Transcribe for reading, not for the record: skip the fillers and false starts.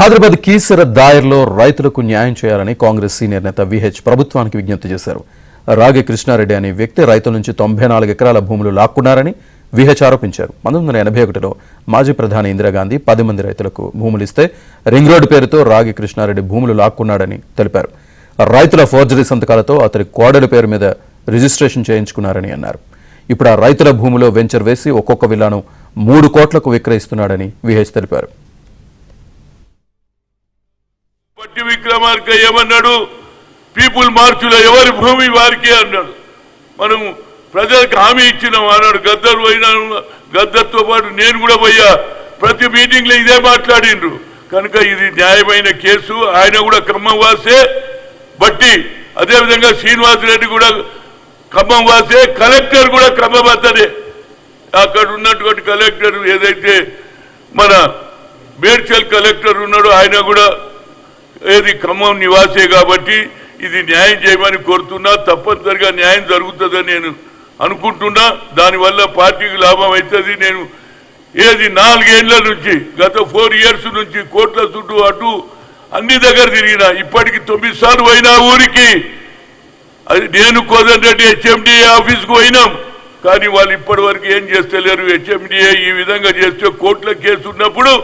హైదరాబాద్ కీసర దాయర్లో రైతులకు న్యాయం చేయాలని కాంగ్రెస్ సీనియర్ నేత విహెచ్ ప్రభుత్వానికి విజ్ఞప్తి చేశారు. రాగి కృష్ణారెడ్డి అనే వ్యక్తి రైతుల నుంచి 94 ఎకరాల భూములు లాక్కున్నారని విహెచ్ ఆరోపించారు. 1981లో మాజీ ప్రధాని ఇందిరాగాంధీ 10 మంది రైతులకు భూములిస్తే రింగ్ రోడ్డు పేరుతో రాగి కృష్ణారెడ్డి భూములు లాక్కున్నాడని తెలిపారు. రైతుల ఫోర్జరీ సంతకాలతో అతడి కోడలి పేరు మీద రిజిస్ట్రేషన్ చేయించుకున్నారని అన్నారు. ఇప్పుడు ఆ రైతుల భూమిలో వెంచర్ వేసి ఒక్కొక్క విల్లాను 3 కోట్లకు విక్రయిస్తున్నాడని విహెచ్ తెలిపారు. విక్రమార్క ఏమన్నాడు, పీపుల్ మార్చులో ఎవరి భూమి వారికి అన్నాడు. మనం ప్రజలకు హామీ ఇచ్చినాం అన్నాడు. గద్దరు పోయినాను, గద్దర్తో పాటు నేను కూడా పోయా. ప్రతి మీటింగ్ లో ఇదే మాట్లాడిండ్రు. కనుక ఇది న్యాయమైన కేసు. ఆయన కూడా ఖమ్మం వాసే బట్టి, అదేవిధంగా శ్రీనివాసరెడ్డి కూడా ఖమ్మం వాసే, కలెక్టర్ కూడా ఖమ్మం అతనే. అక్కడ ఉన్నటువంటి కలెక్టర్ ఏదైతే మన మేడ్చల్ కలెక్టర్ ఉన్నాడో ఆయన కూడా ఏది ఖమ్మం నివాసే. కాబట్టి ఇది న్యాయం చేయమని కోరుతున్నా. తప్పనిసరిగా న్యాయం జరుగుతుందని నేను అనుకుంటున్నా. దానివల్ల పార్టీకి లాభం అవుతుంది. నేను ఏది 4 ఏళ్ల నుంచి గత 4 ఇయర్స్ నుంచి కోట్ల చుట్టూ అటు అన్ని దగ్గర తిరిగినా. ఇప్పటికి 9 సార్లు పోయినా ఊరికి. అది నేను కోదండరెడ్డి హెచ్ఎండిఏ ఆఫీస్కు పోయినాం. కానీ వాళ్ళు ఇప్పటి వరకు ఏం చేస్తలేరు. హెచ్ఎండిఏ ఈ విధంగా చేస్తే కోర్టుల కేసు ఉన్నప్పుడు